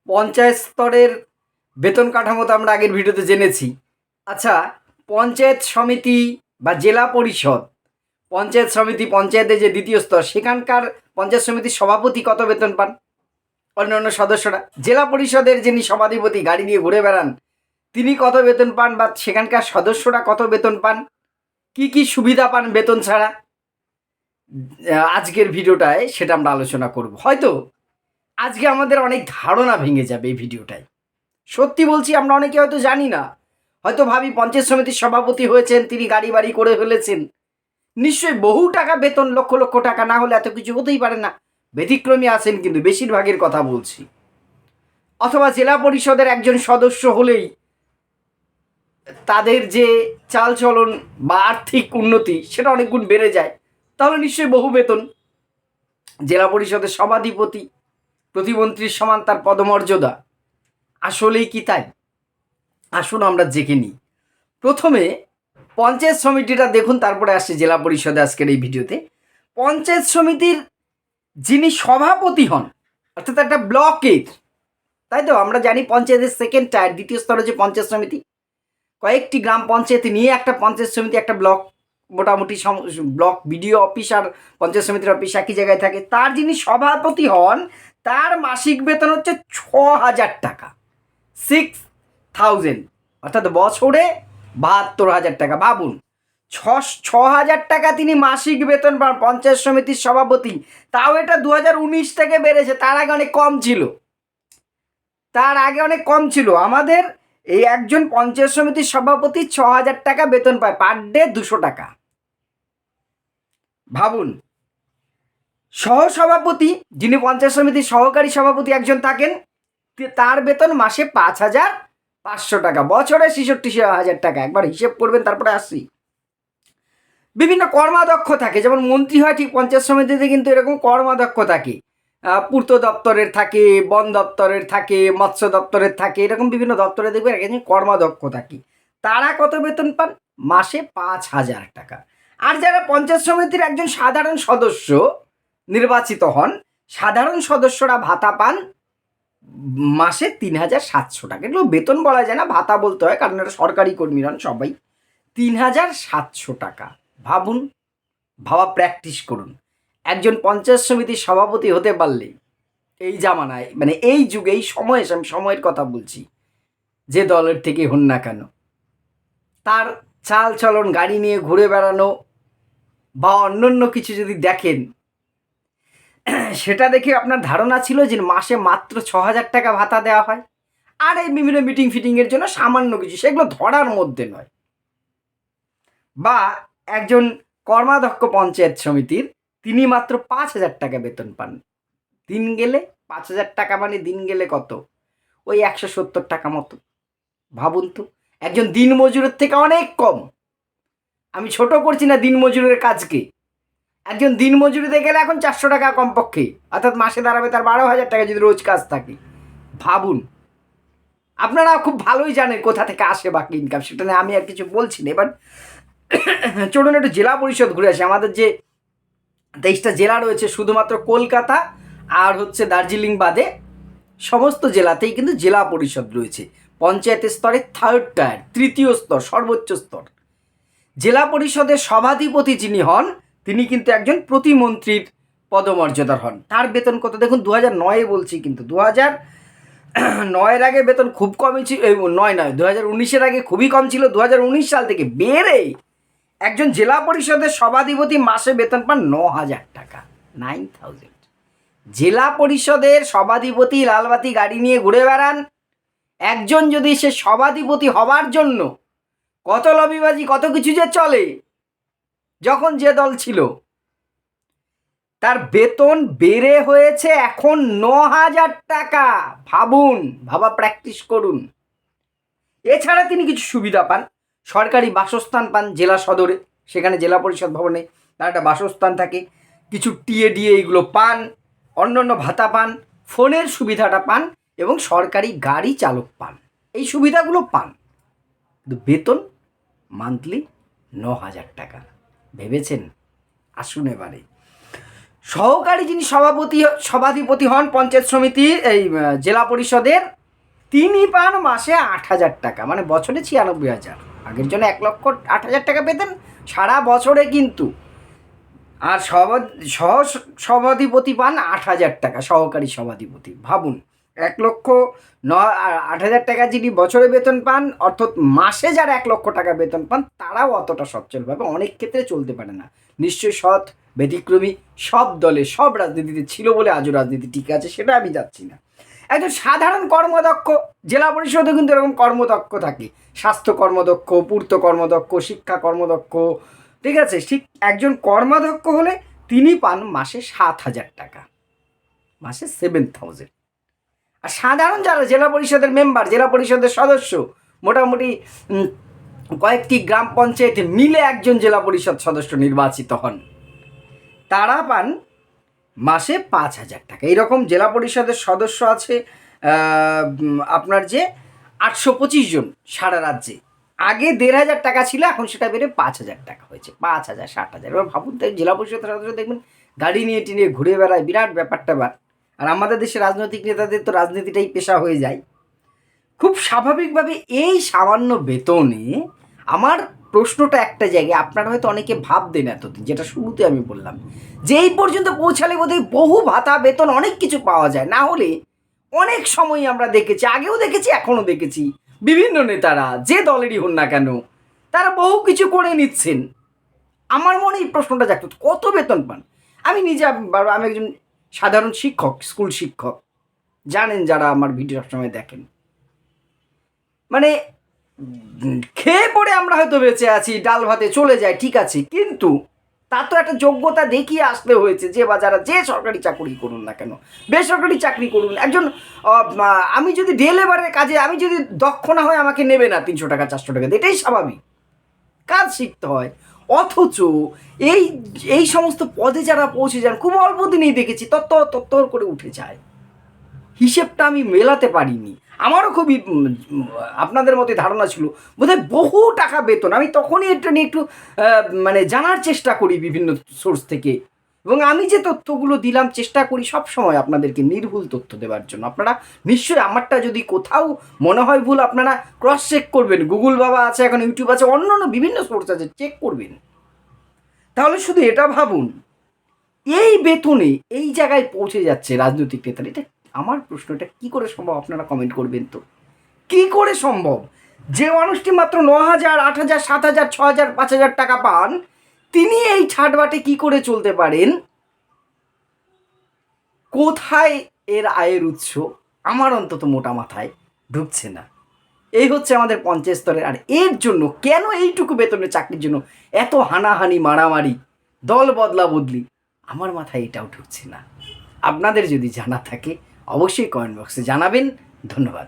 পঞ্চায়েত স্তরের বেতন কাঠামো তো আমরা আগের ভিডিওতে জেনেছি। আচ্ছা, পঞ্চায়েত সমিতি বা জেলা পরিষদ, পঞ্চায়েত সমিতি, পঞ্চায়েতের যে দ্বিতীয় স্তর, সেখানকার পঞ্চায়েত সমিতির সভাপতি কত বেতন পান? অন্যান্য সদস্যরা। জেলা পরিষদের যিনি সভাধিপতি, গাড়ি নিয়ে ঘুরে বেড়ান, তিনি কত বেতন পান বা সেখানকার সদস্যরা কত বেতন পান, কি কি সুবিধা পান বেতন ছাড়া? আজকের ভিডিওটায় সেটা আমরা আলোচনা করব। হয়তো আজকে আমাদের অনেক ধারণা ভেঙে যাবে এই ভিডিওটায়। সত্যি বলছি, আমরা অনেকে হয়তো জানি না, হয়তো ভাবি পঞ্চায়েত সমিতির সভাপতি হয়েছেন, তিনি গাড়ি বাড়ি করে ফেলেছেন, নিশ্চয়ই বহু টাকা বেতন, লক্ষ লক্ষ টাকা, না হলে এত কিছু হতেই পারে না। ব্যতিক্রমী আছেন, কিন্তু বেশিরভাগের কথা বলছি। অথবা জেলা পরিষদের একজন সদস্য হলেই তাদের যে চালচলন বা আর্থিক উন্নতি সেটা অনেক গুণ বেড়ে যায়, তাহলে নিশ্চয়ই বহু বেতন। জেলা পরিষদের সভাধিপতি, প্রতিমন্ত্রীর সমান তার পদমর্যাদা। আসলেই কি তাই? আসুন আমরা জেনে নিই। প্রথমে পঞ্চায়েত সমিতিটা দেখুন, তারপরে আসছে জেলা পরিষদে আজকের এই ভিডিওতে। পঞ্চায়েত সমিতির যিনি সভাপতি হন, অর্থাৎ একটা ব্লকের, তাই তো আমরা জানি পঞ্চায়েতের সেকেন্ড টায়ার, দ্বিতীয় স্তরে যে পঞ্চায়েত সমিতি, কয়েকটি গ্রাম পঞ্চায়েত নিয়ে একটা পঞ্চায়েত সমিতি, একটা ব্লক, মোটামুটি ব্লক বিডিও অফিস আর পঞ্চায়েত সমিতির অফিস একই জায়গায় থাকে। তার যিনি সভাপতি হন, তার মাসিক বেতন হচ্ছে 6,000 টাকা, 6,000, অর্থাৎ বছরে 72,000 টাকা। ভাবুন, 6,000 টাকা তিনি মাসিক বেতন পান পঞ্চায়েত সমিতির সভাপতি। তাও এটা 2019 থেকে বেড়েছে, তার আগে অনেক কম ছিল। আমাদের এই একজন পঞ্চায়েত সমিতির সভাপতি 6,000 টাকা বেতন পায়, পার ডে 200 টাকা। ভাবুন, সহসভাপতি, যিনি পঞ্চায়েত সমিতির সহকারী সভাপতি একজন থাকেন, তার বেতন মাসে 5,500 টাকা, বছরে 66,000 টাকা। একবার হিসেব করবেন, তারপরে আসছি। বিভিন্ন কর্মাধ্যক্ষ থাকে, যেমন মন্ত্রী হয় ঠিক পঞ্চায়েত সমিতিতে, কিন্তু এরকম কর্মাধ্যক্ষ থাকে, পূর্ত দপ্তরের থাকে, বন দপ্তরের থাকে, মৎস্য দপ্তরের থাকে, এরকম বিভিন্ন দপ্তরে দেখবেন একজন কর্মাধ্যক্ষ থাকে। তারা কত বেতন পান? মাসে 5,000 টাকা। আর যারা পঞ্চায়েত সমিতির একজন সাধারণ সদস্য নির্বাচিত হন, সাধারণ সদস্যরা ভাতা পান মাসে 3,700 টাকা। এগুলো বেতন বলা যায় না, ভাতা বলতে হয়, কারণ এটা সরকারি কর্মী হন সবাই। 3,700 টাকা। ভাবুন, ভাবা প্র্যাকটিস করুন। একজন পঞ্চায়েত সমিতির সভাপতি হতে পারলে এই জামানায়, মানে এই যুগে, এই সময়ে, আমি সময়ের কথা বলছি, যে দলের থেকে হন না কেন, তার চাল চলন, গাড়ি নিয়ে ঘুরে বেড়ানো বা অন্যান্য কিছু যদি দেখেন, সেটা দেখে আপনার ধারণা ছিল যে মাসে মাত্র 6,000 টাকা ভাতা দেওয়া হয়। আর এই বিভিন্ন মিটিং ফিটিংয়ের জন্য সামান্য কিছু, সেগুলো ধরার মধ্যে নয়। বা একজন কর্মাধ্যক্ষ পঞ্চায়েত সমিতির, তিনি মাত্র 5,000 টাকা বেতন পান। দিন গেলে 5,000 টাকা, মানে দিন গেলে কত? ওই 170 টাকা মতো। ভাবুন তো, একজন দিনমজুরের থেকে অনেক কম। আমি ছোট করছি না দিনমজুরের কাজকে। একজন দিনমজুরিতে গেলে এখন 400 টাকা কমপক্ষে, অর্থাৎ মাসে দাঁড়াবে তার 12,000 টাকা যদি রোজ কাজ থাকে। ভাবুন, আপনারা খুব ভালোই জানেন কোথা থেকে আসে বাকি ইনকাম, সেটা নিয়ে আমি আর কিছু বলছি না। এবার চলুন একটু জেলা পরিষদ ঘুরে আসি। আমাদের যে 23টা জেলা রয়েছে, শুধুমাত্র কলকাতা আর হচ্ছে দার্জিলিং বাদে সমস্ত জেলাতেই কিন্তু জেলা পরিষদ রয়েছে। পঞ্চায়েতের স্তরে থার্ড টায়ার, তৃতীয় স্তর, সর্বোচ্চ স্তর। জেলা পরিষদের সভাধিপতি যিনি হন, তিনি কিন্তু একজন প্রতিমন্ত্রীর পদমর্যাদার হন। তার বেতন কত দেখুন, 2009-এ বলছি, কিন্তু 2009-এর আগে বেতন খুব কমই ছিল। 2019-এর আগে খুবই কম ছিল। 2019 সাল থেকে বেড়ে একজন জেলা পরিষদের সভাধিপতি মাসে বেতন পান 9,000 টাকা, 9,000। জেলা পরিষদের সভাধিপতি লালবাতি গাড়ি নিয়ে ঘুরে বেড়ান। একজন যদি সে সভাধিপতি হবার জন্য কত লবিবাজি, কত কিছু যে চলে, যখন যে দল ছিল, তার বেতন বেড়ে হয়েছে এখন 9,000 টাকা। ভাবুন, ভাবা প্র্যাকটিস করুন। এছাড়া তিনি কিছু সুবিধা পান, সরকারি বাসস্থান পান জেলা সদরে, সেখানে জেলা পরিষদ ভবনে তার একটা বাসস্থান থাকে, কিছু টিএডিএ এইগুলো পান, অন্যান্য ভাতা পান, ফোনের সুবিধাটা পান, এবং সরকারি গাড়ি চালক পান। এই সুবিধাগুলো পান, কিন্তু বেতন মান্থলি 9,000 টাকা। ভেবেছেন? আসুন এবারে সহকারী যিনি সভাধিপতি হন পঞ্চায়েত সমিতির এই জেলা পরিষদের, তিনি পান মাসে 8,000 টাকা, মানে বছরে 96,000। আগের জন্য 1,08,000 টাকা পেতেন সারা বছরে, কিন্তু আর সভাধিপতি পান 8,000 টাকা, সহকারী সভাধিপতি। ভাবুন, 1,08,000 টাকা যিনি বছরে বেতন পান, অর্থাৎ মাসে যারা 1,00,000 টাকা বেতন পান, তারাও অতটা সচ্ছলভাবে অনেক ক্ষেত্রে চলতে পারে না। নিশ্চয়ই সৎ ব্যতিক্রমী সব দলে সব রাজনীতিতে ছিল বলে আজও রাজনীতি ঠিক আছে, সেটা আমি যাচ্ছি না। একজন সাধারণ কর্মদক্ষ, জেলা পরিষদে কিন্তু এরকম কর্মদক্ষ থাকে, স্বাস্থ্য কর্মদক্ষ, পূর্ত কর্মদক্ষ, শিক্ষা কর্মদক্ষ, ঠিক আছে। ঠিক একজন কর্মদক্ষ হলে তিনি পান মাসে 7,000 টাকা, মাসে 7,000। আর সাধারণ যারা জেলা পরিষদের মেম্বার, জেলা পরিষদের সদস্য, মোটামুটি কয়েকটি গ্রাম পঞ্চায়েতে মিলে একজন জেলা পরিষদ সদস্য নির্বাচিত হন, তারা পান মাসে 5,000 টাকা। এইরকম জেলা পরিষদের সদস্য আছে আপনার যে 825 জন সারা রাজ্যে। আগে 1,500 টাকা ছিল, এখন সেটা বেড়ে 5,000 টাকা হয়েছে, 5,000, 60,000। এবার ভাবুন, তাই জেলা পরিষদের সদস্য দেখবেন গাড়ি নিয়ে টিনে ঘুরে বেড়ায়, বিরাট ব্যাপারটা। আর আমাদের দেশের রাজনৈতিক নেতাদের তো রাজনীতিটাই পেশা হয়ে যায়। খুব স্বাভাবিকভাবে এই সামান্য বেতনে আমার প্রশ্নটা একটা জায়গায়, আপনারা হয়তো অনেকে ভাবতেন এতদিন, যেটা শুরুতে আমি বললাম, যে এই পর্যন্ত পৌঁছালে বোধহয় বহু ভাতা, বেতন, অনেক কিছু পাওয়া যায়। না হলে অনেক সময় আমরা দেখেছি, আগেও দেখেছি, এখনও দেখেছি, বিভিন্ন নেতারা যে দলেরই হন না কেন, তারা বহু কিছু করে নিচ্ছেন। আমার মনে এই প্রশ্নটা জাগত, কত বেতন পান? আমি নিজে, আমি একজন সাধারণ শিক্ষক, স্কুল শিক্ষক, জানেন যারা আমার ভিডিও সবসময় দেখেন। মানে খেয়ে পড়ে আমরা হয়তো বেঁচে আছি, ডাল ভাতে চলে যায়, ঠিক আছে, কিন্তু তার তো একটা যোগ্যতা দেখিয়ে আসতে হয়েছে। যে বা যারা যে সরকারি চাকরি করুন না কেন, বেসরকারি চাকরি করুন, একজন আমি যদি ডে লেবারের কাজে আমি যদি দক্ষ না হয়, আমাকে নেবে না 300 টাকা 400 টাকা, এটাই স্বাভাবিক। কাজ শিখতে হয়। অথচ এই এই সমস্ত পদে যারা পৌঁছে যান, খুব অল্প দিনেই দেখেছি তত্তর করে উঠে যায়। হিসেবটা আমি মেলাতে পারিনি। আমারও খুবই আপনাদের মতো ধারণা ছিল বোধহয় বহু টাকা বেতন। আমি তখনই এটা নিয়ে একটু মানে জানার চেষ্টা করি বিভিন্ন সোর্স থেকে, এবং আমি যে তথ্যগুলো দিলাম চেষ্টা করি সব সময় আপনাদেরকে নির্ভুল তথ্য দেওয়ার জন্য। আপনারা নিশ্চয়ই আমারটা যদি কোথাও মনে হয় ভুল, আপনারা ক্রস চেক করবেন। গুগল বাবা আছে, এখন ইউটিউব আছে, অন্য বিভিন্ন সোর্স আছে, চেক করবেন। তাহলে শুধু এটা ভাবুন, এই বেতনে এই জায়গায় পৌঁছে যাচ্ছে রাজনৈতিক নেতারা। এটা আমার প্রশ্নটা কী করে সম্ভব? আপনারা কমেন্ট করবেন তো, কী করে সম্ভব যে মানুষটি মাত্র 9,000, 8,000, 7,000, 6,000, 5,000 টাকা পান, তিনি এই ঠাটবাটে কী করে চলতে পারেন? কোথায় এর আয়ের উৎস? আমার অন্তত মোটা মাথায় ঢুকছে না। এই হচ্ছে আমাদের পঞ্চায়েত স্তরের। আর এর জন্য কেন এইটুকু বেতনের চাকরির জন্য এত হানাহানি, মারামারি, দল বদলা বদলি, আমার মাথায় এটাও ঢুকছে না। আপনাদের যদি জানা থাকে অবশ্যই কমেন্ট বক্সে জানাবেন। ধন্যবাদ।